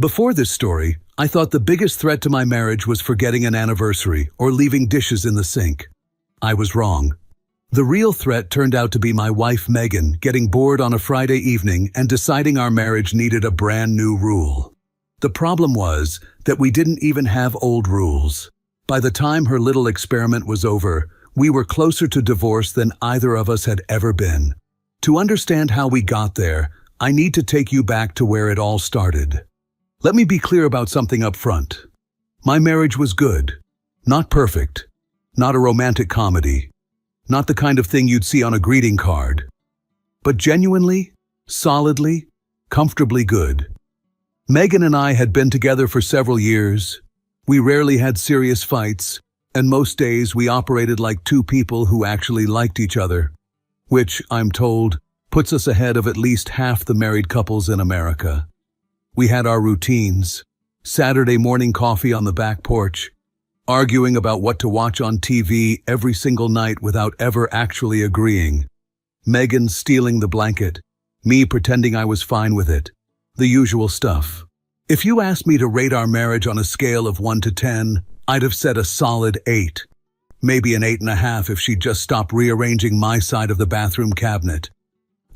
Before this story, I thought the biggest threat to my marriage was forgetting an anniversary or leaving dishes in the sink. I was wrong. The real threat turned out to be my wife Megan getting bored on a Friday evening and deciding our marriage needed a brand new rule. The problem was that we didn't even have old rules. By the time her little experiment was over, we were closer to divorce than either of us had ever been. To understand how we got there, I need to take you back to where it all started. Let me be clear about something up front. My marriage was good. Not perfect. Not a romantic comedy. Not the kind of thing you'd see on a greeting card. But genuinely, solidly, comfortably good. Megan and I had been together for several years. We rarely had serious fights, and most days we operated like two people who actually liked each other, which, I'm told, puts us ahead of at least half the married couples in America. We had our routines, Saturday morning coffee on the back porch, arguing about what to watch on TV every single night without ever actually agreeing, Megan stealing the blanket, me pretending I was fine with it, the usual stuff. If you asked me to rate our marriage on a scale of 1 to 10, I'd have said a solid 8. Maybe an 8.5 if she'd just stopped rearranging my side of the bathroom cabinet.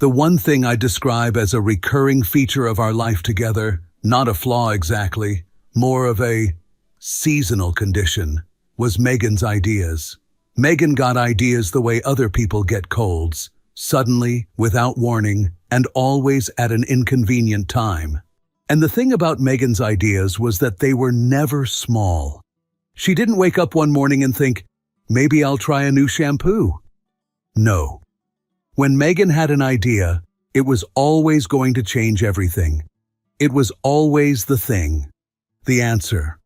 The one thing I describe as a recurring feature of our life together, not a flaw exactly, more of a seasonal condition, was Megan's ideas. Megan got ideas the way other people get colds, suddenly, without warning, and always at an inconvenient time. And the thing about Megan's ideas was that they were never small. She didn't wake up one morning and think, maybe I'll try a new shampoo. No. When Megan had an idea, it was always going to change everything. It was always the thing, the answer,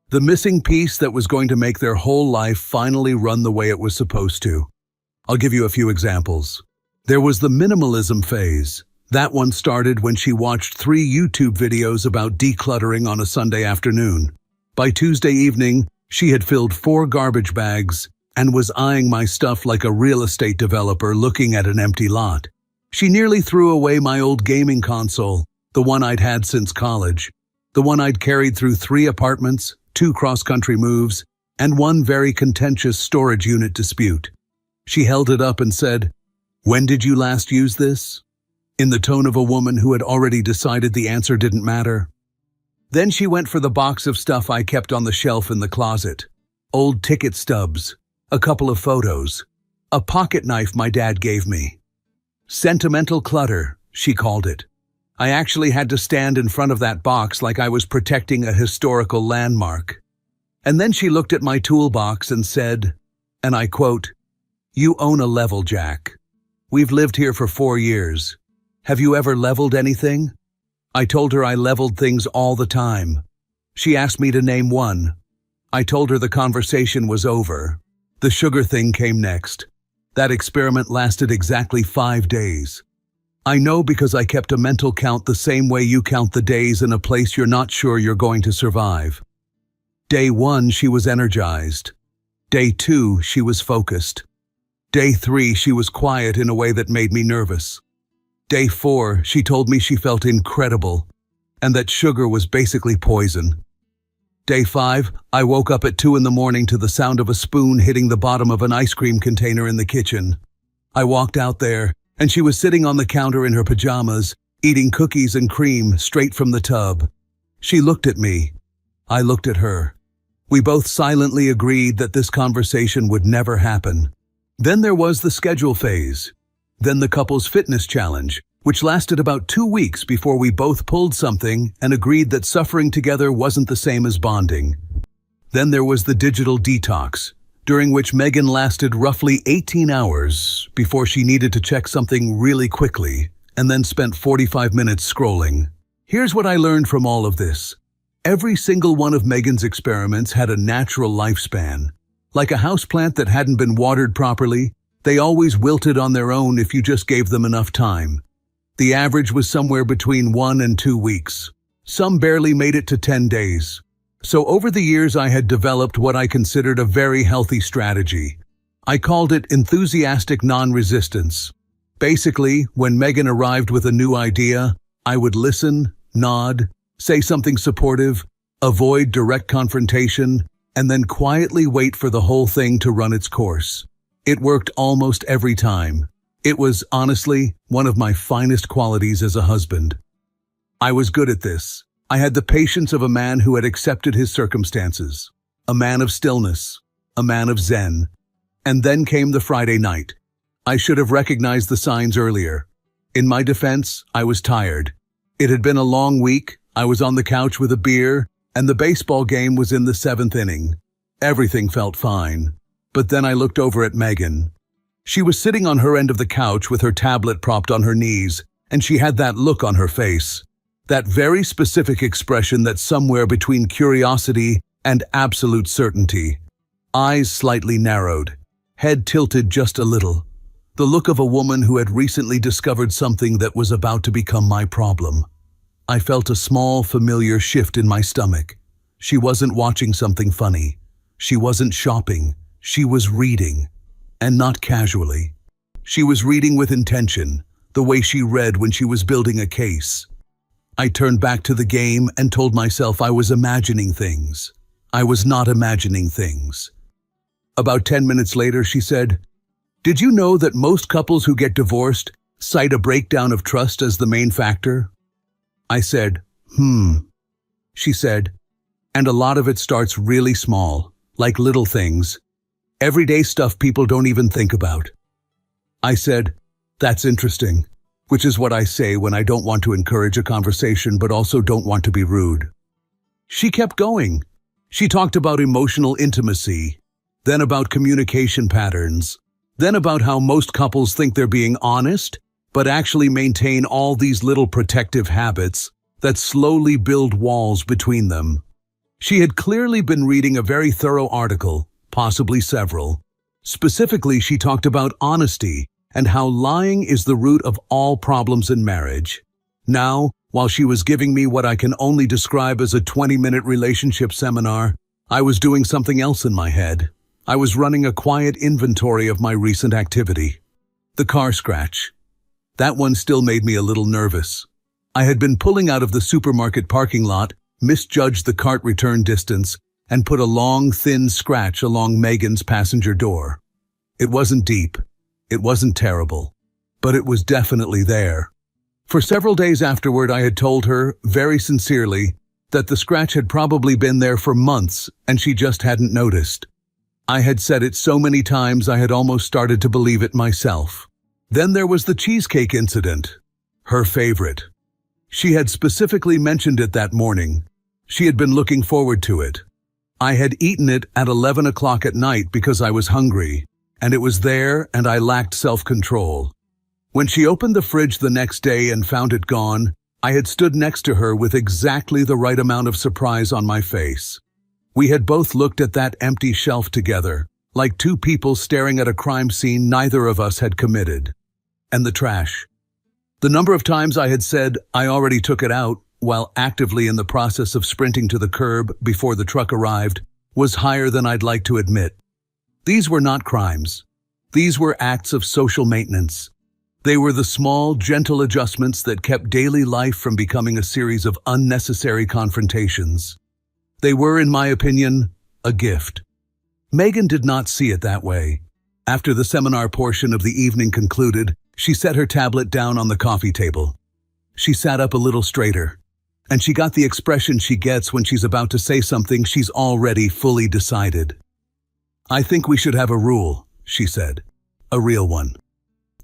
the missing piece that was going to make their whole life finally run the way it was supposed to. I'll give you a few examples. There was the minimalism phase. That one started when she watched 3 YouTube videos about decluttering on a Sunday afternoon. By Tuesday evening, she had filled 4 garbage bags and was eyeing my stuff like a real estate developer looking at an empty lot. She nearly threw away my old gaming console, the one I'd had since college, the one I'd carried through 3 apartments, 2 cross-country moves, and 1 very contentious storage unit dispute. She held it up and said, "When did you last use this?" in the tone of a woman who had already decided the answer didn't matter. Then she went for the box of stuff I kept on the shelf in the closet. Old ticket stubs, a couple of photos, a pocket knife my dad gave me. Sentimental clutter, she called it. I actually had to stand in front of that box like I was protecting a historical landmark. And then she looked at my toolbox and said, and I quote, "You own a level jack. We've lived here for 4 years. Have you ever leveled anything?" I told her I leveled things all the time. She asked me to name one. I told her the conversation was over. The sugar thing came next. That experiment lasted exactly 5 days. I know because I kept a mental count the same way you count the days in a place you're not sure you're going to survive. Day 1, she was energized. Day 2, she was focused. Day 3, she was quiet in a way that made me nervous. Day 4, she told me she felt incredible, and that sugar was basically poison. Day 5, I woke up at 2 in the morning to the sound of a spoon hitting the bottom of an ice cream container in the kitchen. I walked out there, and she was sitting on the counter in her pajamas, eating cookies and cream straight from the tub. She looked at me. I looked at her. We both silently agreed that this conversation would never happen. Then there was the schedule phase. Then the couple's fitness challenge, which lasted about 2 weeks before we both pulled something and agreed that suffering together wasn't the same as bonding. Then there was the digital detox, during which Megan lasted roughly 18 hours before she needed to check something really quickly and then spent 45 minutes scrolling. Here's what I learned from all of this. Every single one of Megan's experiments had a natural lifespan. Like a houseplant that hadn't been watered properly, they always wilted on their own if you just gave them enough time. The average was somewhere between 1 and 2 weeks. Some barely made it to 10 days. So over the years I had developed what I considered a very healthy strategy. I called it enthusiastic non-resistance. Basically, when Megan arrived with a new idea, I would listen, nod, say something supportive, avoid direct confrontation, and then quietly wait for the whole thing to run its course. It worked almost every time. It was, honestly, one of my finest qualities as a husband. I was good at this. I had the patience of a man who had accepted his circumstances, a man of stillness, a man of zen. And then came the Friday night. I should have recognized the signs earlier. In my defense, I was tired. It had been a long week, I was on the couch with a beer, and the baseball game was in the 7th inning. Everything felt fine. But then I looked over at Megan. She was sitting on her end of the couch with her tablet propped on her knees, and she had that look on her face. That very specific expression that's somewhere between curiosity and absolute certainty. Eyes slightly narrowed, head tilted just a little. The look of a woman who had recently discovered something that was about to become my problem. I felt a small, familiar shift in my stomach. She wasn't watching something funny. She wasn't shopping. She was reading. And not casually. She was reading with intention, the way she read when she was building a case. I turned back to the game and told myself I was imagining things. I was not imagining things. About 10 minutes later, she said, "Did you know that most couples who get divorced cite a breakdown of trust as the main factor?" I said, She said, "And a lot of it starts really small, like little things. Everyday stuff people don't even think about." I said, "That's interesting," which is what I say when I don't want to encourage a conversation but also don't want to be rude. She kept going. She talked about emotional intimacy, then about communication patterns, then about how most couples think they're being honest, but actually maintain all these little protective habits that slowly build walls between them. She had clearly been reading a very thorough article, possibly several. Specifically, she talked about honesty and how lying is the root of all problems in marriage. Now, while she was giving me what I can only describe as a 20-minute relationship seminar, I was doing something else in my head. I was running a quiet inventory of my recent activity. The car scratch. That one still made me a little nervous. I had been pulling out of the supermarket parking lot, misjudged the cart return distance, and put a long, thin scratch along Megan's passenger door. It wasn't deep. It wasn't terrible. But it was definitely there. For several days afterward, I had told her, very sincerely, that the scratch had probably been there for months and she just hadn't noticed. I had said it so many times I had almost started to believe it myself. Then there was the cheesecake incident. Her favorite. She had specifically mentioned it that morning. She had been looking forward to it. I had eaten it at 11 o'clock at night because I was hungry, and it was there and I lacked self-control. When she opened the fridge the next day and found it gone, I had stood next to her with exactly the right amount of surprise on my face. We had both looked at that empty shelf together, like two people staring at a crime scene neither of us had committed. And the trash. The number of times I had said I already took it out, while actively in the process of sprinting to the curb before the truck arrived, was higher than I'd like to admit. These were not crimes. These were acts of social maintenance. They were the small, gentle adjustments that kept daily life from becoming a series of unnecessary confrontations. They were, in my opinion, a gift. Megan did not see it that way. After the seminar portion of the evening concluded, she set her tablet down on the coffee table. She sat up a little straighter, and she got the expression she gets when she's about to say something she's already fully decided. "I think we should have a rule," she said. "A real one."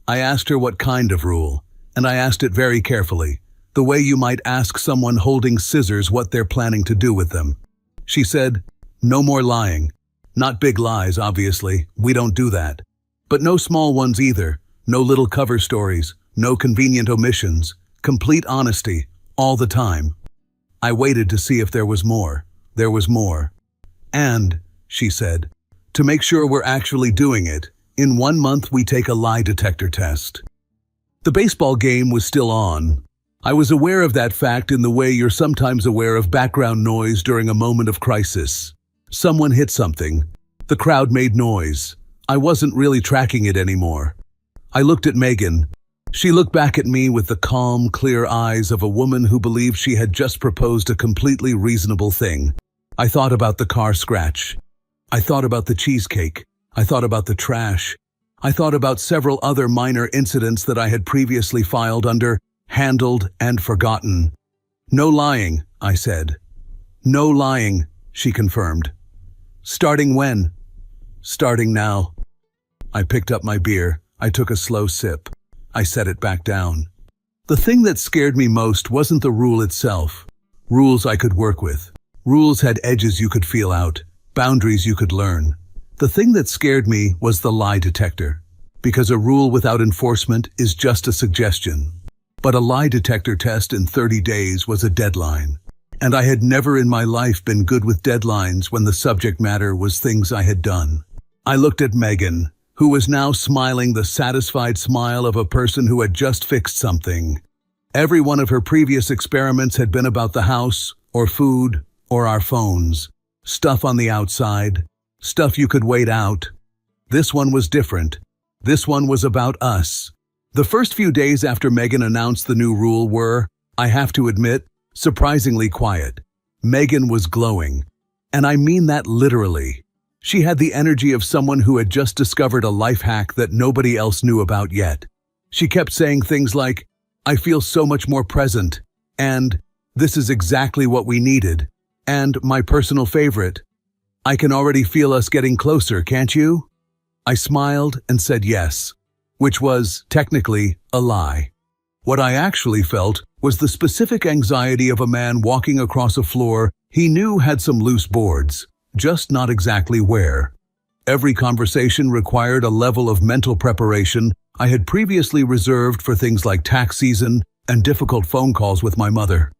I asked her what kind of rule, and I asked it very carefully, the way you might ask someone holding scissors what they're planning to do with them. She said, "No more lying. Not big lies, obviously. We don't do that. But no small ones either. No little cover stories. No convenient omissions. Complete honesty. All the time." I waited to see if there was more. There was more. "And," she said, "to make sure we're actually doing it, in 1 month we take a lie detector test." The baseball game was still on. I was aware of that fact in the way you're sometimes aware of background noise during a moment of crisis. Someone hit something. The crowd made noise. I wasn't really tracking it anymore. I looked at Megan. She looked back at me with the calm, clear eyes of a woman who believed she had just proposed a completely reasonable thing. I thought about the car scratch. I thought about the cheesecake. I thought about the trash. I thought about several other minor incidents that I had previously filed under handled and forgotten. No lying, I said. No lying, she confirmed. Starting when? Starting now. I picked up my beer. I took a slow sip. I set it back down. The thing that scared me most wasn't the rule itself. Rules I could work with. Rules had edges you could feel out, boundaries you could learn. The thing that scared me was the lie detector, because a rule without enforcement is just a suggestion. But a lie detector test in 30 days was a deadline. And I had never in my life been good with deadlines when the subject matter was things I had done. I looked at Megan, who was now smiling the satisfied smile of a person who had just fixed something. Every one of her previous experiments had been about the house, or food, or our phones. Stuff on the outside. Stuff you could wait out. This one was different. This one was about us. The first few days after Megan announced the new rule were, I have to admit, surprisingly quiet. Megan was glowing. And I mean that literally. She had the energy of someone who had just discovered a life hack that nobody else knew about yet. She kept saying things like, I feel so much more present, and this is exactly what we needed, and my personal favorite, I can already feel us getting closer, can't you? I smiled and said yes, which was, technically, a lie. What I actually felt was the specific anxiety of a man walking across a floor he knew had some loose boards, just not exactly where. Every conversation required a level of mental preparation I had previously reserved for things like tax season and difficult phone calls with my mother.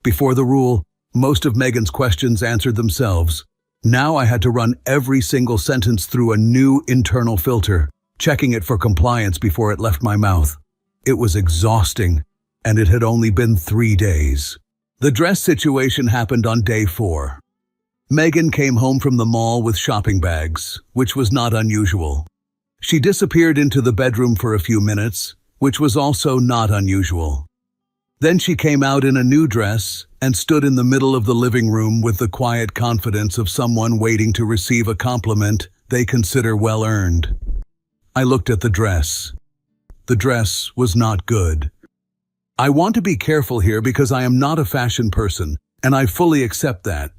Before the rule, most of Megan's questions answered themselves. Now I had to run every single sentence through a new internal filter, checking it for compliance before it left my mouth. It was exhausting, and it had only been 3 days. The dress situation happened on day 4. Megan came home from the mall with shopping bags, which was not unusual. She disappeared into the bedroom for a few minutes, which was also not unusual. Then she came out in a new dress and stood in the middle of the living room with the quiet confidence of someone waiting to receive a compliment they consider well-earned. I looked at the dress. The dress was not good. I want to be careful here because I am not a fashion person, and I fully accept that.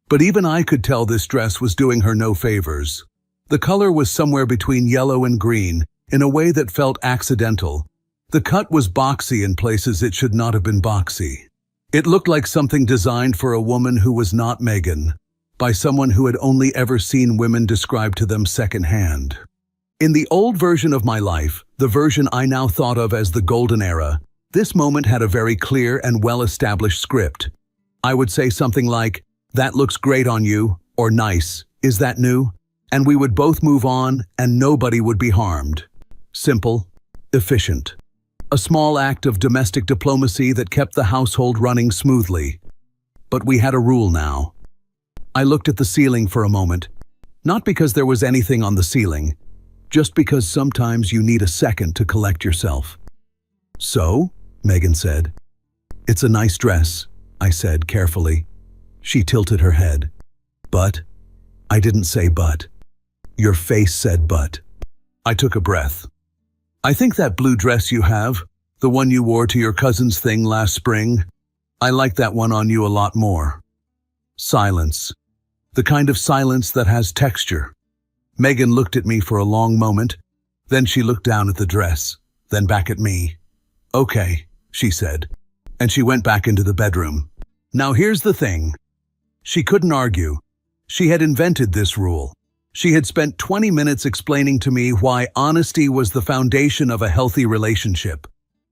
But even I could tell this dress was doing her no favors. The color was somewhere between yellow and green, in a way that felt accidental. The cut was boxy in places it should not have been boxy. It looked like something designed for a woman who was not Megan, by someone who had only ever seen women described to them secondhand. In the old version of my life, the version I now thought of as the golden era, this moment had a very clear and well-established script. I would say something like, "That looks great on you," or "Nice, is that new?" And we would both move on and nobody would be harmed. Simple, efficient. A small act of domestic diplomacy that kept the household running smoothly. But we had a rule now. I looked at the ceiling for a moment, not because there was anything on the ceiling, just because sometimes you need a second to collect yourself. "So?" Megan said. "It's a nice dress," I said carefully. She tilted her head. "But?" I didn't say but. Your face said but. I took a breath. "I think that blue dress you have, the one you wore to your cousin's thing last spring, I like that one on you a lot more." Silence. The kind of silence that has texture. Megan looked at me for a long moment, then she looked down at the dress, then back at me. "Okay," she said, and she went back into the bedroom. Now here's the thing. She couldn't argue. She had invented this rule. She had spent 20 minutes explaining to me why honesty was the foundation of a healthy relationship.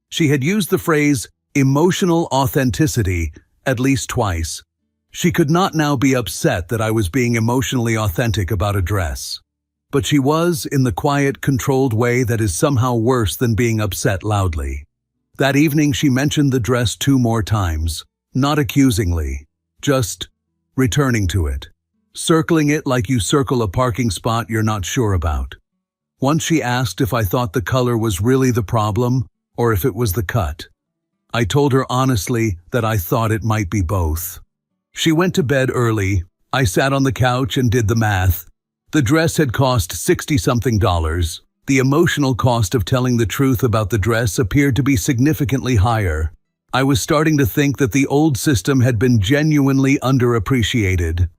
She had used the phrase emotional authenticity at least twice. She could not now be upset that I was being emotionally authentic about a dress. But she was in the quiet, controlled way that is somehow worse than being upset loudly. That evening she mentioned the dress 2 more times, not accusingly, just returning to it. Circling it like you circle a parking spot you're not sure about. Once she asked if I thought the color was really the problem, or if it was the cut. I told her honestly that I thought it might be both. She went to bed early. I sat on the couch and did the math. The dress had cost $60-something. The emotional cost of telling the truth about the dress appeared to be significantly higher. I was starting to think that the old system had been genuinely underappreciated.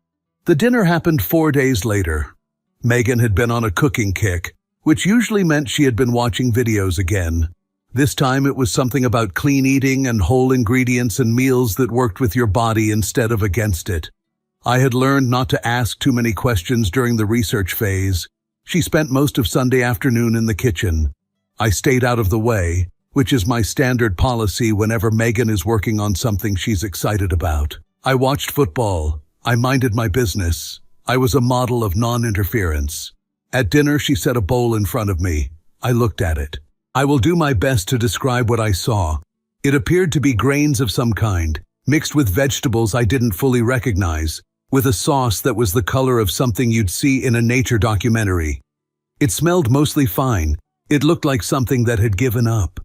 The dinner happened 4 days later. Megan had been on a cooking kick, which usually meant she had been watching videos again. This time it was something about clean eating and whole ingredients and meals that worked with your body instead of against it. I had learned not to ask too many questions during the research phase. She spent most of Sunday afternoon in the kitchen. I stayed out of the way, which is my standard policy whenever Megan is working on something she's excited about. I watched football. I minded my business. I was a model of non-interference. At dinner, she set a bowl in front of me. I looked at it. I will do my best to describe what I saw. It appeared to be grains of some kind, mixed with vegetables I didn't fully recognize, with a sauce that was the color of something you'd see in a nature documentary. It smelled mostly fine. It looked like something that had given up.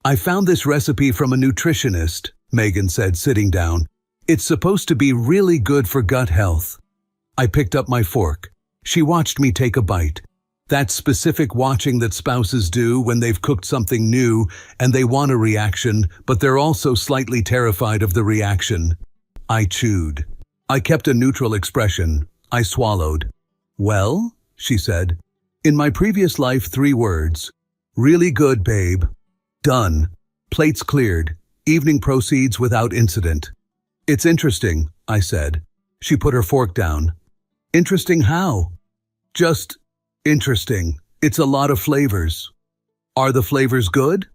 I found this recipe from a nutritionist, Megan said, sitting down. It's supposed to be really good for gut health. I picked up my fork. She watched me take a bite. That specific watching that spouses do when they've cooked something new and they want a reaction, but they're also slightly terrified of the reaction. I chewed. I kept a neutral expression. I swallowed. Well, she said. In my previous life, 3 words. Really good, babe. Done. Plates cleared. Evening proceeds without incident. It's interesting, I said. She put her fork down. Interesting how? Just interesting. It's a lot of flavors. Are the flavors good?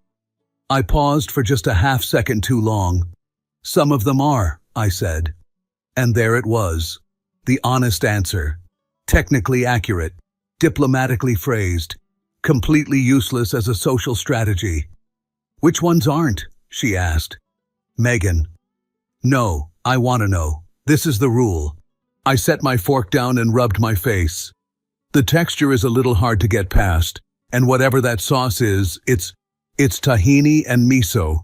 I paused for just a half second too long. Some of them are, I said. And there it was. The honest answer. Technically accurate. Diplomatically phrased. Completely useless as a social strategy. Which ones aren't? She asked. Megan. No, I want to know. This is the rule. I set my fork down and rubbed my face. The texture is a little hard to get past, and whatever that sauce is, it's tahini and miso.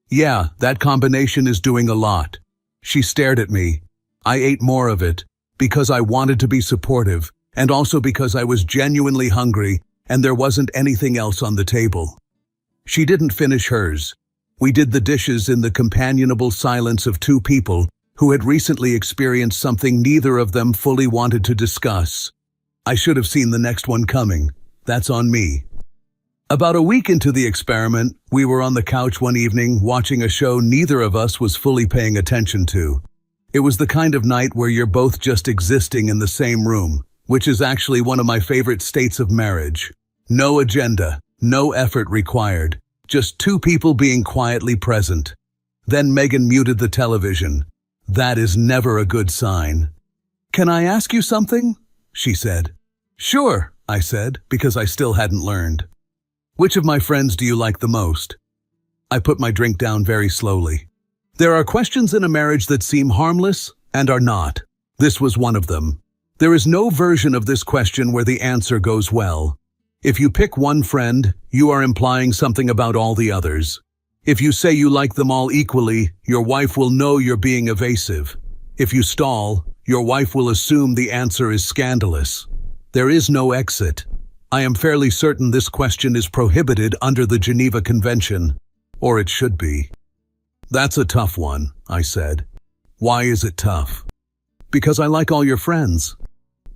Yeah, that combination is doing a lot. She stared at me. I ate more of it, because I wanted to be supportive, and also because I was genuinely hungry, and there wasn't anything else on the table. She didn't finish hers. We did the dishes in the companionable silence of 2 people who had recently experienced something neither of them fully wanted to discuss. I should have seen the next one coming. That's on me. About a week into the experiment, we were on the couch one evening watching a show neither of us was fully paying attention to. It was the kind of night where you're both just existing in the same room, which is actually one of my favorite states of marriage. No agenda, no effort required, just 2 people being quietly present. Then Megan muted the television. That is never a good sign. Can I ask you something? She said. Sure, I said, because I still hadn't learned. Which of my friends do you like the most? I put my drink down very slowly. There are questions in a marriage that seem harmless and are not. This was one of them. There is no version of this question where the answer goes well. If you pick one friend, you are implying something about all the others. If you say you like them all equally, your wife will know you're being evasive. If you stall, your wife will assume the answer is scandalous. There is no exit. I am fairly certain this question is prohibited under the Geneva Convention, or it should be. That's a tough one, I said. Why is it tough? Because I like all your friends.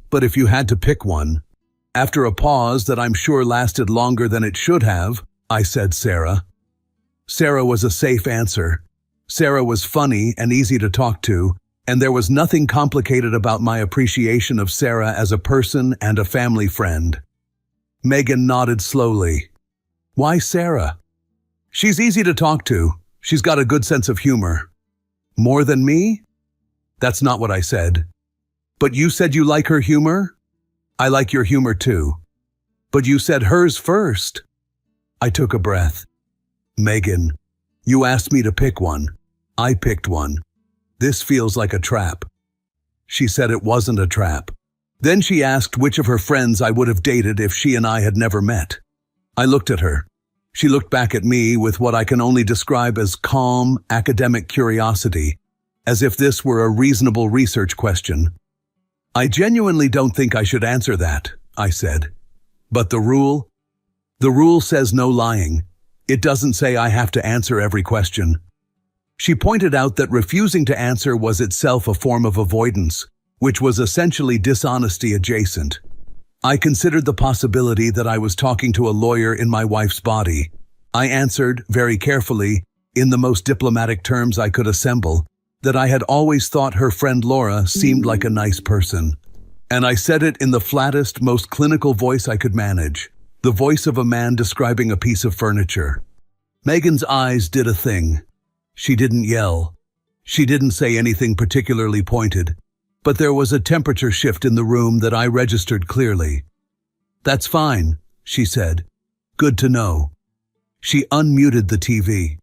But if you had to pick one, after a pause that I'm sure lasted longer than it should have, I said Sarah. Sarah was a safe answer. Sarah was funny and easy to talk to, and there was nothing complicated about my appreciation of Sarah as a person and a family friend. Megan nodded slowly. Why Sarah? She's easy to talk to. She's got a good sense of humor. More than me? That's not what I said. But you said you like her humor? I like your humor too. But you said hers first. I took a breath. Megan, you asked me to pick one. I picked one. This feels like a trap. She said it wasn't a trap. Then she asked which of her friends I would have dated if she and I had never met. I looked at her. She looked back at me with what I can only describe as calm, academic curiosity, as if this were a reasonable research question. "I genuinely don't think I should answer that," I said. "But the rule? The rule says no lying. It doesn't say I have to answer every question." She pointed out that refusing to answer was itself a form of avoidance, which was essentially dishonesty adjacent. I considered the possibility that I was talking to a lawyer in my wife's body. I answered, very carefully, in the most diplomatic terms I could assemble, that I had always thought her friend Laura seemed like a nice person. And I said it in the flattest, most clinical voice I could manage, the voice of a man describing a piece of furniture. Megan's eyes did a thing. She didn't yell. She didn't say anything particularly pointed, but there was a temperature shift in the room that I registered clearly. "That's fine," she said. "Good to know." She unmuted the TV.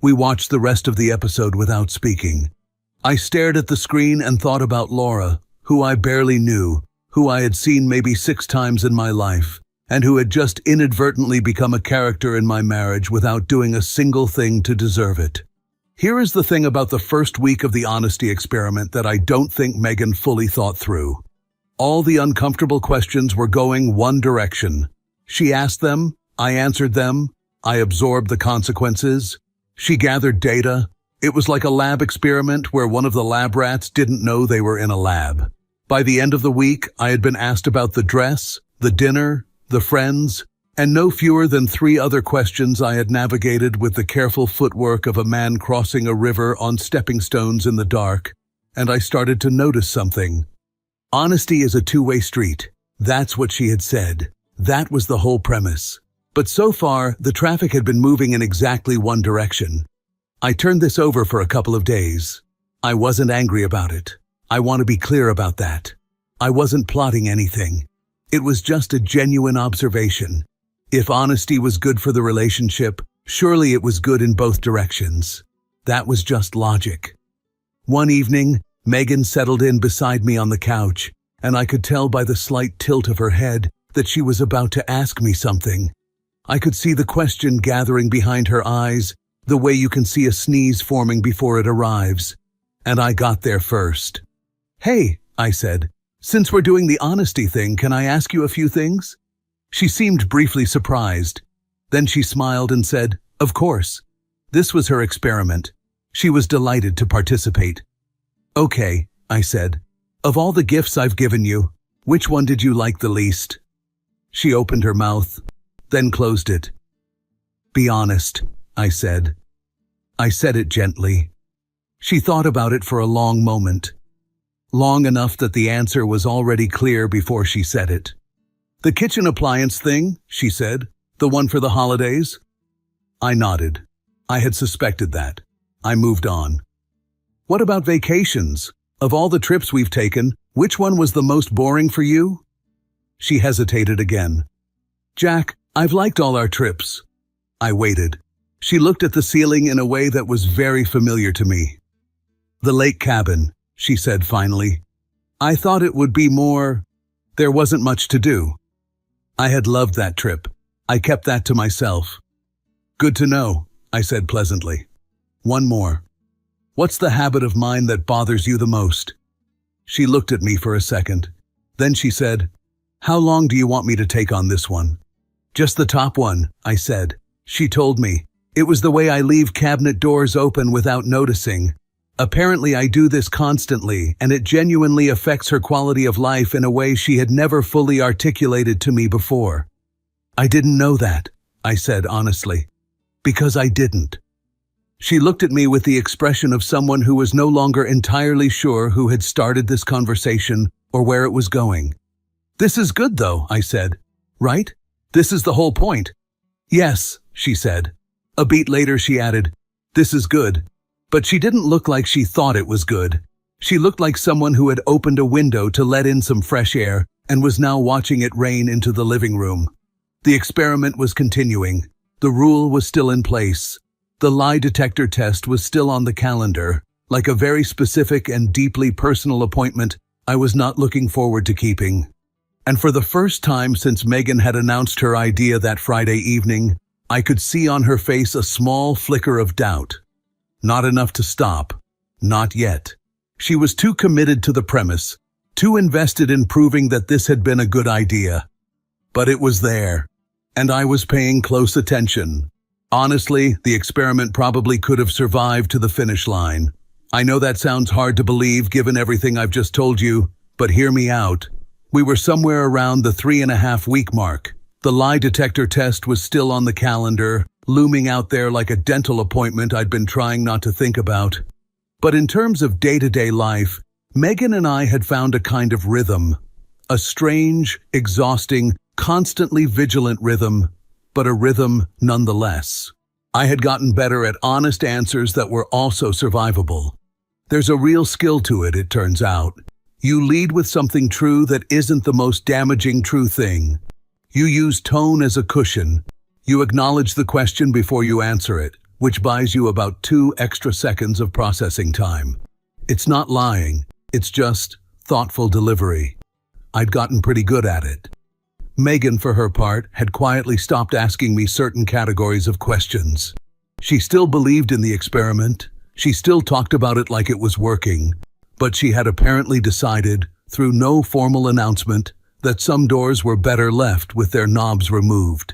We watched the rest of the episode without speaking. I stared at the screen and thought about Laura, who I barely knew, who I had seen maybe 6 times in my life, and who had just inadvertently become a character in my marriage without doing a single thing to deserve it. Here is the thing about the first week of the honesty experiment that I don't think Megan fully thought through. All the uncomfortable questions were going one direction. She asked them, I answered them, I absorbed the consequences. She gathered data. It was like a lab experiment where one of the lab rats didn't know they were in a lab. By the end of the week, I had been asked about the dress, the dinner, the friends, and no fewer than 3 other questions I had navigated with the careful footwork of a man crossing a river on stepping stones in the dark, and I started to notice something. Honesty is a two-way street. That's what she had said. That was the whole premise. But so far, the traffic had been moving in exactly one direction. I turned this over for a couple of days. I wasn't angry about it. I want to be clear about that. I wasn't plotting anything. It was just a genuine observation. If honesty was good for the relationship, surely it was good in both directions. That was just logic. One evening, Megan settled in beside me on the couch, and I could tell by the slight tilt of her head that she was about to ask me something. I could see the question gathering behind her eyes, the way you can see a sneeze forming before it arrives. And I got there first. "Hey," I said, "since we're doing the honesty thing, can I ask you a few things?" She seemed briefly surprised. Then she smiled and said, "Of course." This was her experiment. She was delighted to participate. "Okay," I said. "Of all the gifts I've given you, which one did you like the least?" She opened her mouth, then closed it. "Be honest," I said. I said it gently. She thought about it for a long moment. Long enough that the answer was already clear before she said it. "The kitchen appliance thing," she said. "The one for the holidays?" I nodded. I had suspected that. I moved on. "What about vacations? Of all the trips we've taken, which one was the most boring for you?" She hesitated again. "Jack, I've liked all our trips." I waited. She looked at the ceiling in a way that was very familiar to me. "The lake cabin," she said finally. "I thought it would be more. There wasn't much to do." I had loved that trip. I kept that to myself. "Good to know," I said pleasantly. "One more. What's the habit of mine that bothers you the most?" She looked at me for a second. Then she said, "How long do you want me to take on this one?" "Just the top one," I said. She told me. "It was the way I leave cabinet doors open without noticing. Apparently I do this constantly, and it genuinely affects her quality of life in a way she had never fully articulated to me before." "I didn't know that," I said honestly. "Because I didn't." She looked at me with the expression of someone who was no longer entirely sure who had started this conversation or where it was going. "This is good though," I said. "Right? This is the whole point." "Yes," she said. A beat later she added, "This is good." But she didn't look like she thought it was good. She looked like someone who had opened a window to let in some fresh air and was now watching it rain into the living room. The experiment was continuing. The rule was still in place. The lie detector test was still on the calendar, like a very specific and deeply personal appointment I was not looking forward to keeping. And for the first time since Megan had announced her idea that Friday evening, I could see on her face a small flicker of doubt. Not enough to stop. Not yet. She was too committed to the premise, too invested in proving that this had been a good idea. But it was there, and I was paying close attention. Honestly, the experiment probably could have survived to the finish line. I know that sounds hard to believe given everything I've just told you, but hear me out. We were somewhere around the 3.5-week mark. The lie detector test was still on the calendar, looming out there like a dental appointment I'd been trying not to think about. But in terms of day-to-day life, Megan and I had found a kind of rhythm. A strange, exhausting, constantly vigilant rhythm, but a rhythm nonetheless. I had gotten better at honest answers that were also survivable. There's a real skill to it, it turns out. You lead with something true that isn't the most damaging true thing. You use tone as a cushion. You acknowledge the question before you answer it, which buys you about 2 extra seconds of processing time. It's not lying, it's just thoughtful delivery. I'd gotten pretty good at it. Megan, for her part, had quietly stopped asking me certain categories of questions. She still believed in the experiment. She still talked about it like it was working. But she had apparently decided, through no formal announcement, that some doors were better left with their knobs removed.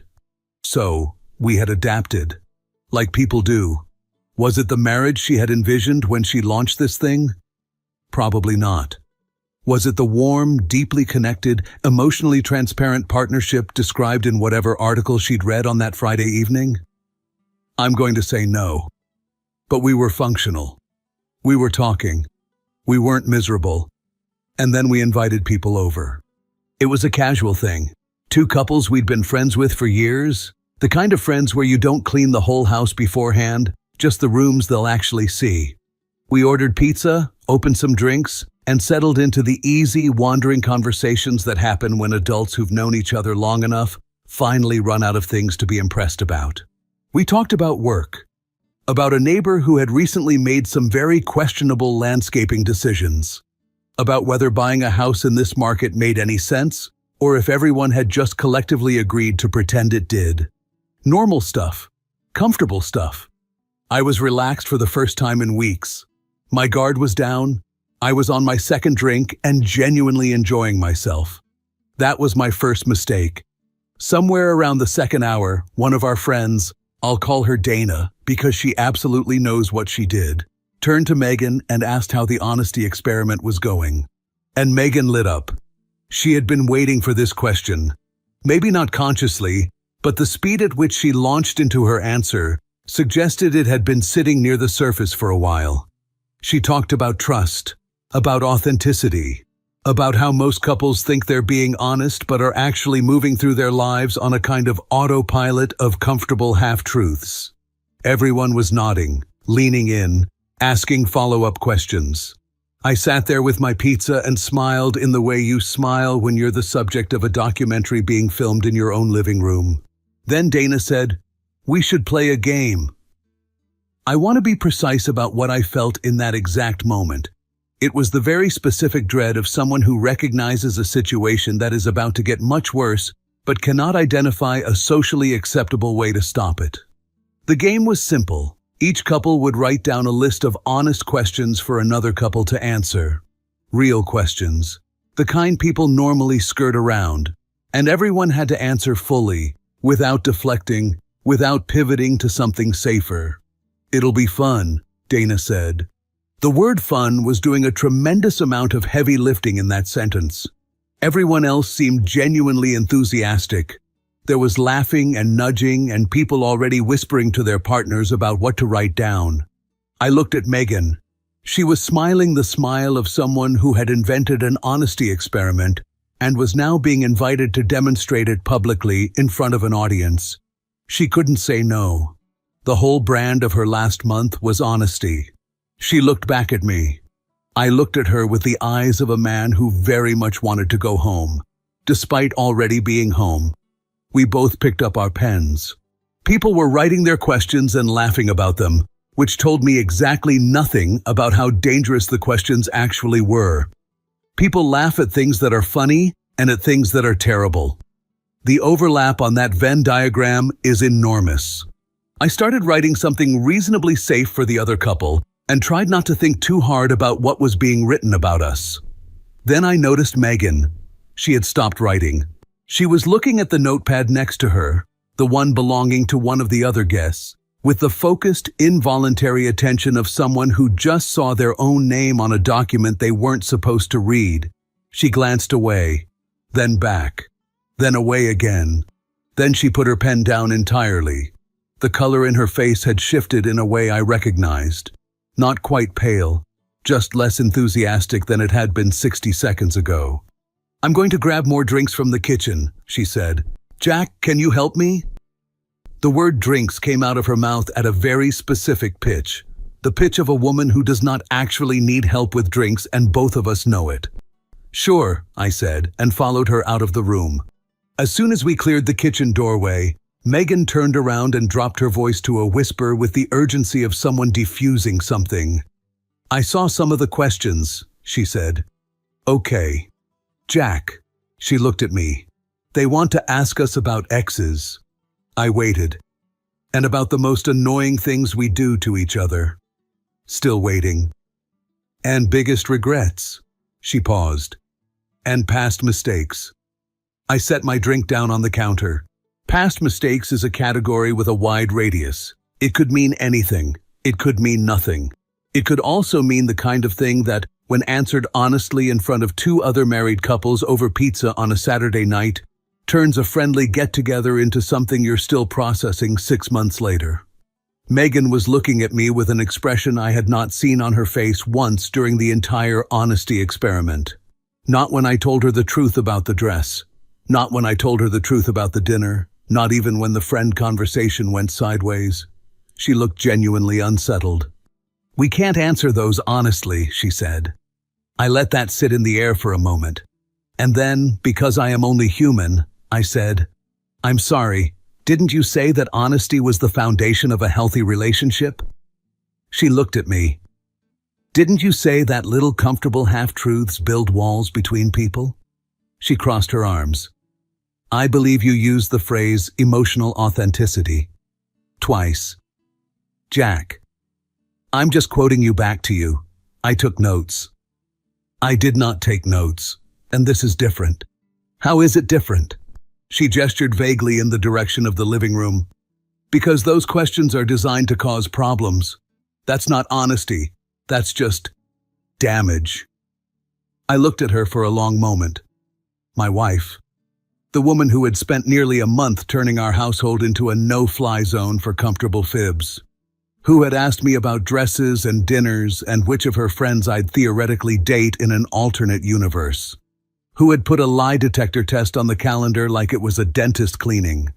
So, we had adapted. Like people do. Was it the marriage she had envisioned when she launched this thing? Probably not. Was it the warm, deeply connected, emotionally transparent partnership described in whatever article she'd read on that Friday evening? I'm going to say no. But we were functional. We were talking. We weren't miserable. And then we invited people over. It was a casual thing. 2 couples we'd been friends with for years. The kind of friends where you don't clean the whole house beforehand, just the rooms they'll actually see. We ordered pizza, opened some drinks, and settled into the easy, wandering conversations that happen when adults who've known each other long enough finally run out of things to be impressed about. We talked about work, about a neighbor who had recently made some very questionable landscaping decisions, about whether buying a house in this market made any sense, or if everyone had just collectively agreed to pretend it did. Normal stuff. Comfortable stuff. I was relaxed for the first time in weeks. My guard was down. I was on my second drink and genuinely enjoying myself. That was my first mistake. Somewhere around the second hour, one of our friends, I'll call her Dana because she absolutely knows what she did, turned to Megan and asked how the honesty experiment was going. And Megan lit up. She had been waiting for this question. Maybe not consciously, but the speed at which she launched into her answer suggested it had been sitting near the surface for a while. She talked about trust, about authenticity, about how most couples think they're being honest but are actually moving through their lives on a kind of autopilot of comfortable half-truths. Everyone was nodding, leaning in, asking follow-up questions. I sat there with my pizza and smiled in the way you smile when you're the subject of a documentary being filmed in your own living room. Then Dana said, "We should play a game." I want to be precise about what I felt in that exact moment. It was the very specific dread of someone who recognizes a situation that is about to get much worse, but cannot identify a socially acceptable way to stop it. The game was simple. Each couple would write down a list of honest questions for another couple to answer. Real questions. The kind people normally skirt around. And everyone had to answer fully, without deflecting, without pivoting to something safer. "It'll be fun," Dana said. The word fun was doing a tremendous amount of heavy lifting in that sentence. Everyone else seemed genuinely enthusiastic. There was laughing and nudging and people already whispering to their partners about what to write down. I looked at Megan. She was smiling the smile of someone who had invented an honesty experiment and was now being invited to demonstrate it publicly in front of an audience. She couldn't say no. The whole brand of her last month was honesty. She looked back at me. I looked at her with the eyes of a man who very much wanted to go home, despite already being home. We both picked up our pens. People were writing their questions and laughing about them, which told me exactly nothing about how dangerous the questions actually were. People laugh at things that are funny and at things that are terrible. The overlap on that Venn diagram is enormous. I started writing something reasonably safe for the other couple and tried not to think too hard about what was being written about us. Then I noticed Megan. She had stopped writing. She was looking at the notepad next to her, the one belonging to one of the other guests, with the focused, involuntary attention of someone who just saw their own name on a document they weren't supposed to read. She glanced away, then back, then away again. Then she put her pen down entirely. The color in her face had shifted in a way I recognized. Not quite pale, just less enthusiastic than it had been 60 seconds ago. "I'm going to grab more drinks from the kitchen," she said. "Jack, can you help me?" The word drinks came out of her mouth at a very specific pitch. The pitch of a woman who does not actually need help with drinks, and both of us know it. "Sure," I said, and followed her out of the room. As soon as we cleared the kitchen doorway, Megan turned around and dropped her voice to a whisper with the urgency of someone defusing something. "I saw some of the questions," she said. "Okay. Jack," she looked at me. "They want to ask us about exes." I waited. "And about the most annoying things we do to each other." Still waiting. "And biggest regrets." She paused. "And past mistakes." I set my drink down on the counter. Past mistakes is a category with a wide radius. It could mean anything. It could mean nothing. It could also mean the kind of thing that, when answered honestly in front of two other married couples over pizza on a Saturday night, turns a friendly get-together into something you're still processing 6 months later. Megan was looking at me with an expression I had not seen on her face once during the entire honesty experiment. Not when I told her the truth about the dress. Not when I told her the truth about the dinner. Not even when the friend conversation went sideways. She looked genuinely unsettled. "We can't answer those honestly," she said. I let that sit in the air for a moment. And then, because I am only human, I said, "I'm sorry, didn't you say that honesty was the foundation of a healthy relationship?" She looked at me. "Didn't you say that little comfortable half-truths build walls between people?" She crossed her arms. "I believe you used the phrase emotional authenticity. Twice. Jack. I'm just quoting you back to you. I took notes." "I did not take notes, and this is different." "How is it different?" She gestured vaguely in the direction of the living room. "Because those questions are designed to cause problems. That's not honesty. That's just damage." I looked at her for a long moment. My wife. The woman who had spent nearly a month turning our household into a no-fly zone for comfortable fibs. Who had asked me about dresses and dinners and which of her friends I'd theoretically date in an alternate universe. Who had put a lie detector test on the calendar like it was a dentist cleaning.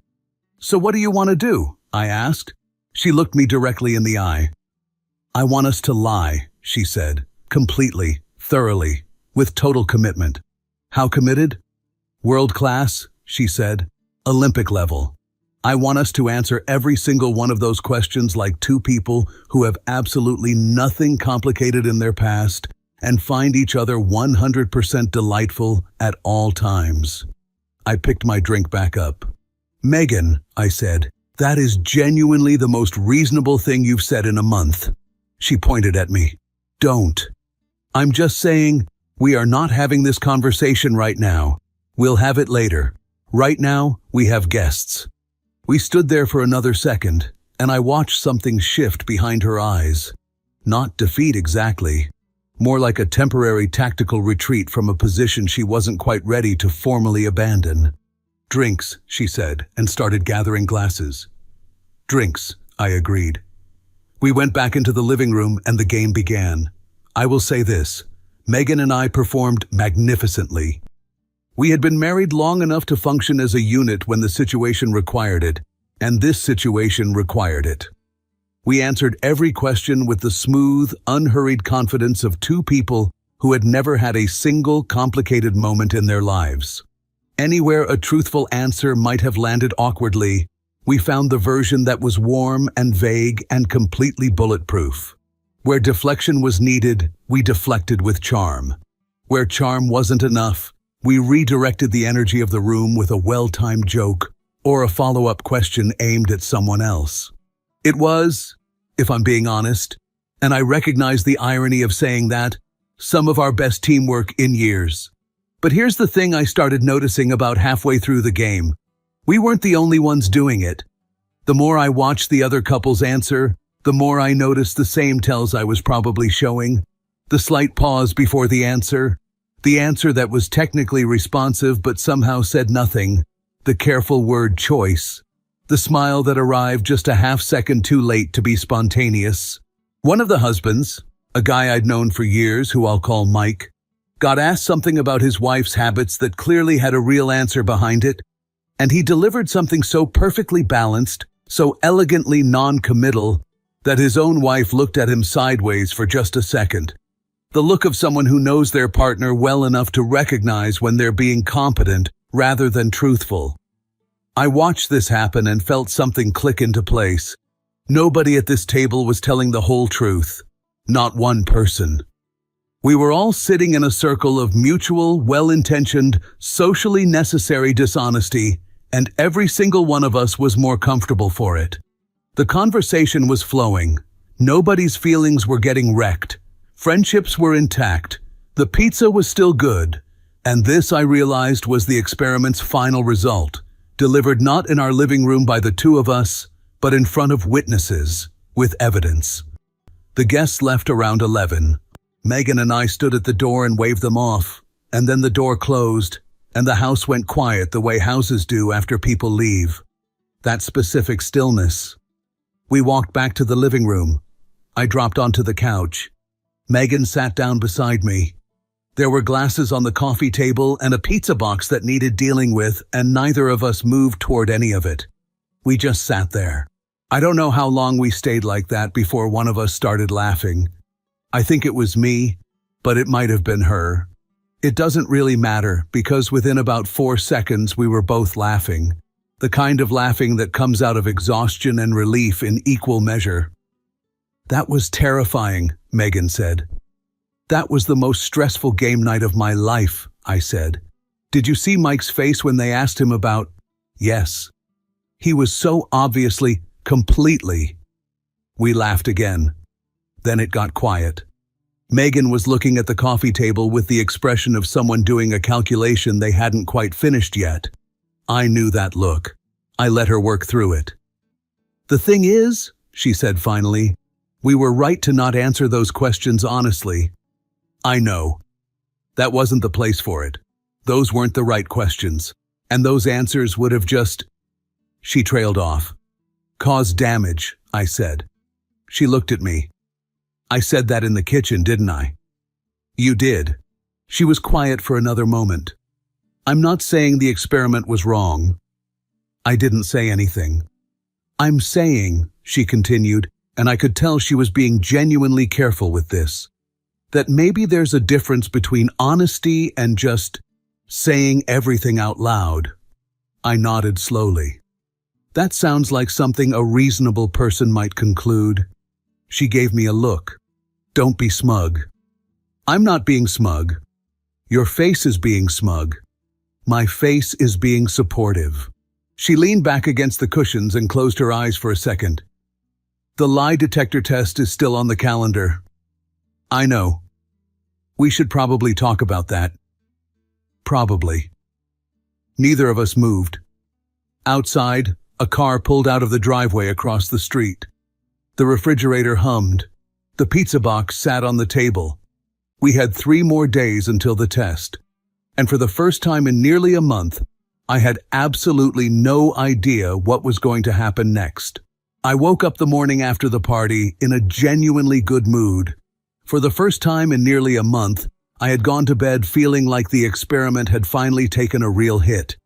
"So what do you want to do?" I asked. She looked me directly in the eye. "I want us to lie," she said, completely, thoroughly, with total commitment. "How committed?" "World class," she said. "Olympic level. I want us to answer every single one of those questions like two people who have absolutely nothing complicated in their past and find each other 100% delightful at all times." I picked my drink back up. "Megan," I said, "that is genuinely the most reasonable thing you've said in a month." She pointed at me. "Don't. I'm just saying, we are not having this conversation right now. We'll have it later. Right now, we have guests." We stood there for another second, and I watched something shift behind her eyes. Not defeat exactly. More like a temporary tactical retreat from a position she wasn't quite ready to formally abandon. "Drinks," she said, and started gathering glasses. "Drinks," I agreed. We went back into the living room and the game began. I will say this, Megan and I performed magnificently. We had been married long enough to function as a unit when the situation required it, and this situation required it. We answered every question with the smooth, unhurried confidence of two people who had never had a single complicated moment in their lives. Anywhere a truthful answer might have landed awkwardly, we found the version that was warm and vague and completely bulletproof. Where deflection was needed, we deflected with charm. Where charm wasn't enough, We redirected the energy of the room with a well-timed joke or a follow-up question aimed at someone else. It was, if I'm being honest, and I recognize the irony of saying that, some of our best teamwork in years. But here's the thing I started noticing about halfway through the game. We weren't the only ones doing it. The more I watched the other couples answer, the more I noticed the same tells I was probably showing. The slight pause before the answer that was technically responsive but somehow said nothing, the careful word choice, the smile that arrived just a half-second too late to be spontaneous. One of the husbands, a guy I'd known for years who I'll call Mike, got asked something about his wife's habits that clearly had a real answer behind it, and he delivered something so perfectly balanced, so elegantly non-committal, that his own wife looked at him sideways for just a second. The look of someone who knows their partner well enough to recognize when they're being competent rather than truthful. I watched this happen and felt something click into place. Nobody at this table was telling the whole truth. Not one person. We were all sitting in a circle of mutual, well-intentioned, socially necessary dishonesty, and every single one of us was more comfortable for it. The conversation was flowing. Nobody's feelings were getting wrecked. Friendships were intact. The pizza was still good. And this, I realized, was the experiment's final result, delivered not in our living room by the two of us, but in front of witnesses, with evidence. The guests left around 11. Megan and I stood at the door and waved them off, and then the door closed, and the house went quiet the way houses do after people leave. That specific stillness. We walked back to the living room. I dropped onto the couch. Megan sat down beside me. There were glasses on the coffee table and a pizza box that needed dealing with, and neither of us moved toward any of it. We just sat there. I don't know how long we stayed like that before one of us started laughing. I think it was me, but it might have been her. It doesn't really matter, because within about 4 seconds we were both laughing. The kind of laughing that comes out of exhaustion and relief in equal measure. "That was terrifying," Megan said. "That was the most stressful game night of my life," I said. "Did you see Mike's face when they asked him about—" "Yes. He was so obviously, completely—" We laughed again. Then it got quiet. Megan was looking at the coffee table with the expression of someone doing a calculation they hadn't quite finished yet. I knew that look. I let her work through it. "The thing is," she said finally, "we were right to not answer those questions honestly." "I know. That wasn't the place for it. Those weren't the right questions. And those answers would have just—" She trailed off. "Caused damage," I said. She looked at me. "I said that in the kitchen, didn't I?" "You did." She was quiet for another moment. "I'm not saying the experiment was wrong." I didn't say anything. "I'm saying," she continued, and I could tell she was being genuinely careful with this, "that maybe there's a difference between honesty and just saying everything out loud." I nodded slowly. "That sounds like something a reasonable person might conclude." She gave me a look. "Don't be smug." "I'm not being smug. Your face is being smug." "My face is being supportive." She leaned back against the cushions and closed her eyes for a second. "The lie detector test is still on the calendar." "I know. We should probably talk about that." "Probably." Neither of us moved. Outside, a car pulled out of the driveway across the street. The refrigerator hummed. The pizza box sat on the table. We had 3 more days until the test. And for the first time in nearly a month, I had absolutely no idea what was going to happen next. I woke up the morning after the party in a genuinely good mood. For the first time in nearly a month, I had gone to bed feeling like the experiment had finally taken a real hit.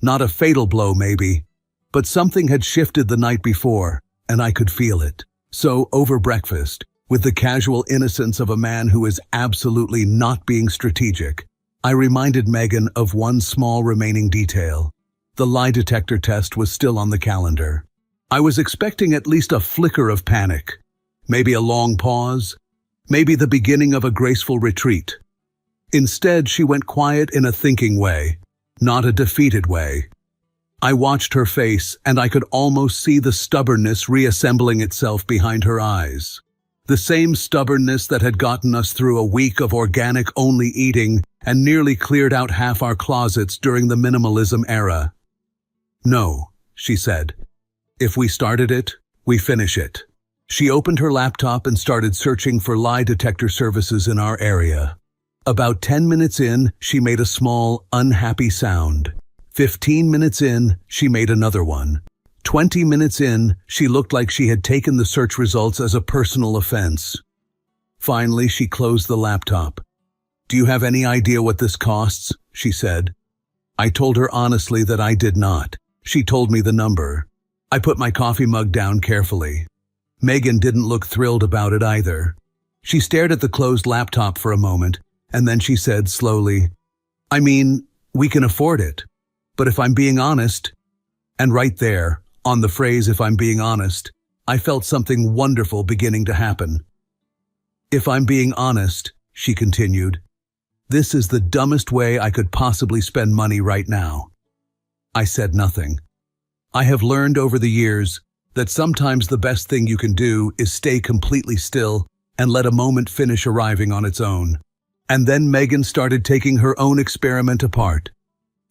Not a fatal blow, maybe, but something had shifted the night before, and I could feel it. So, over breakfast, with the casual innocence of a man who is absolutely not being strategic, I reminded Megan of one small remaining detail. The lie detector test was still on the calendar. I was expecting at least a flicker of panic, maybe a long pause, maybe the beginning of a graceful retreat. Instead, she went quiet in a thinking way, not a defeated way. I watched her face, and I could almost see the stubbornness reassembling itself behind her eyes. The same stubbornness that had gotten us through a week of organic-only eating and nearly cleared out half our closets during the minimalism era. "No," she said. "If we started it, we finish it." She opened her laptop and started searching for lie detector services in our area. About 10 minutes in, she made a small, unhappy sound. 15 minutes in, she made another one. 20 minutes in, she looked like she had taken the search results as a personal offense. Finally, she closed the laptop. "Do you have any idea what this costs?" she said. I told her honestly that I did not. She told me the number. I put my coffee mug down carefully. Megan didn't look thrilled about it either. She stared at the closed laptop for a moment, and then she said slowly, "I mean, we can afford it. But if I'm being honest..." And right there, on the phrase "if I'm being honest," I felt something wonderful beginning to happen. "If I'm being honest," she continued, "this is the dumbest way I could possibly spend money right now." I said nothing. I have learned over the years that sometimes the best thing you can do is stay completely still and let a moment finish arriving on its own. And then Megan started taking her own experiment apart.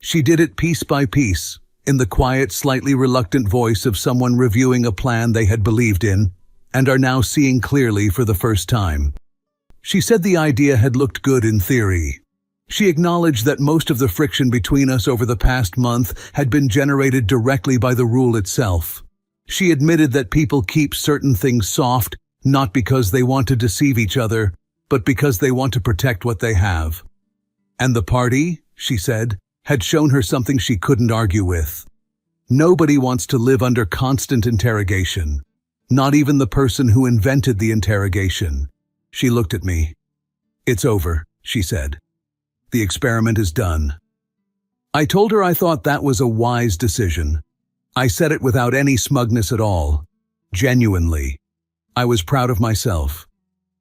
She did it piece by piece, in the quiet, slightly reluctant voice of someone reviewing a plan they had believed in and are now seeing clearly for the first time. She said the idea had looked good in theory. She acknowledged that most of the friction between us over the past month had been generated directly by the rule itself. She admitted that people keep certain things soft, not because they want to deceive each other, but because they want to protect what they have. And the party, she said, had shown her something she couldn't argue with. Nobody wants to live under constant interrogation, not even the person who invented the interrogation. She looked at me. "It's over," she said. "The experiment is done." I told her I thought that was a wise decision. I said it without any smugness at all. Genuinely. I was proud of myself.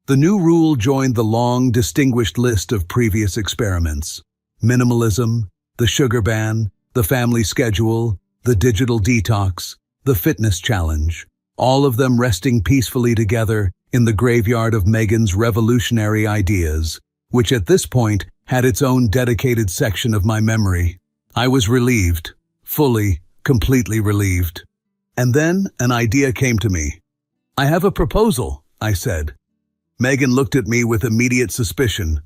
The new rule joined the long, distinguished list of previous experiments. Minimalism, the sugar ban, the family schedule, the digital detox, the fitness challenge, all of them resting peacefully together in the graveyard of Megan's revolutionary ideas, which at this point had its own dedicated section of my memory. I was relieved, fully, completely relieved. And then an idea came to me. "I have a proposal," I said. Megan looked at me with immediate suspicion.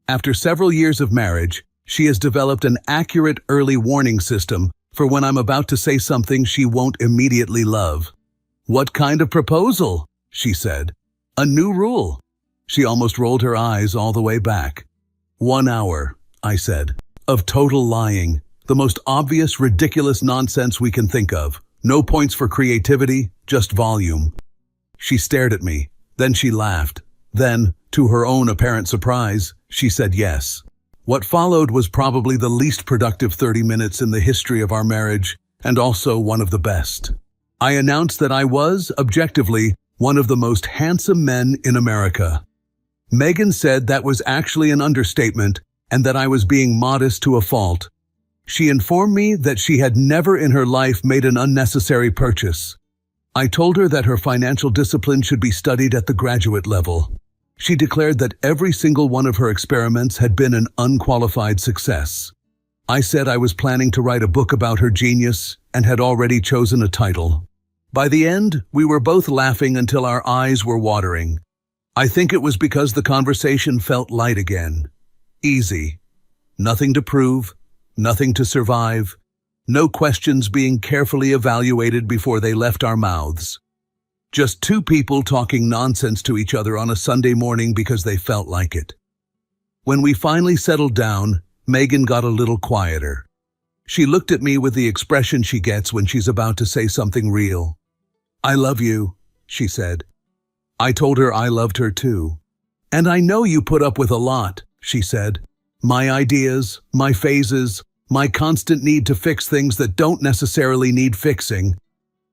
After several years of marriage, she has developed an accurate early warning system for when I'm about to say something she won't immediately love. "What kind of proposal?" she said. "A new rule." She almost rolled her eyes all the way back. 1 hour, I said, of total lying, the most obvious, ridiculous nonsense we can think of. No points for creativity, just volume. She stared at me, then she laughed. Then, to her own apparent surprise, she said yes. What followed was probably the least productive 30 minutes in the history of our marriage, and also one of the best. I announced that I was, objectively, one of the most handsome men in America. Megan said that was actually an understatement and that I was being modest to a fault. She informed me that she had never in her life made an unnecessary purchase. I told her that her financial discipline should be studied at the graduate level. She declared that every single one of her experiments had been an unqualified success. I said I was planning to write a book about her genius and had already chosen a title. By the end, we were both laughing until our eyes were watering. I think it was because the conversation felt light again. Easy. Nothing to prove, nothing to survive, no questions being carefully evaluated before they left our mouths. Just two people talking nonsense to each other on a Sunday morning because they felt like it. When we finally settled down, Megan got a little quieter. She looked at me with the expression she gets when she's about to say something real. "I love you," she said. I told her I loved her too. "And I know you put up with a lot," she said. "My ideas, my phases, my constant need to fix things that don't necessarily need fixing."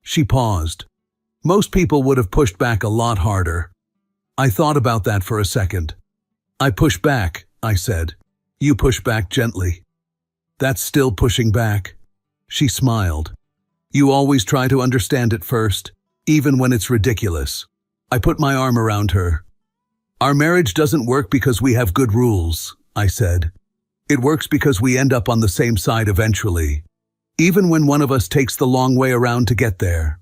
She paused. Most people would have pushed back a lot harder. I thought about that for a second. "I push back," I said. You push back gently. That's still pushing back. She smiled. You always try to understand it first, even when it's ridiculous. I put my arm around her. Our marriage doesn't work because we have good rules, I said. It works because we end up on the same side eventually, even when one of us takes the long way around to get there.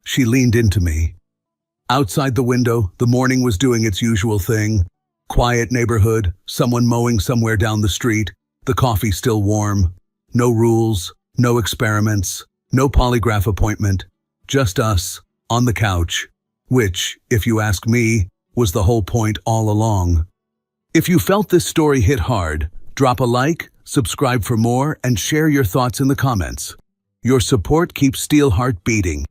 She leaned into me. Outside the window, the morning was doing its usual thing. Quiet neighborhood, someone mowing somewhere down the street, the coffee still warm. No rules, no experiments, no polygraph appointment. Just us, on the couch, which, if you ask me, was the whole point all along. If you felt this story hit hard, drop a like, subscribe for more, and share your thoughts in the comments. Your support keeps Steelheart beating.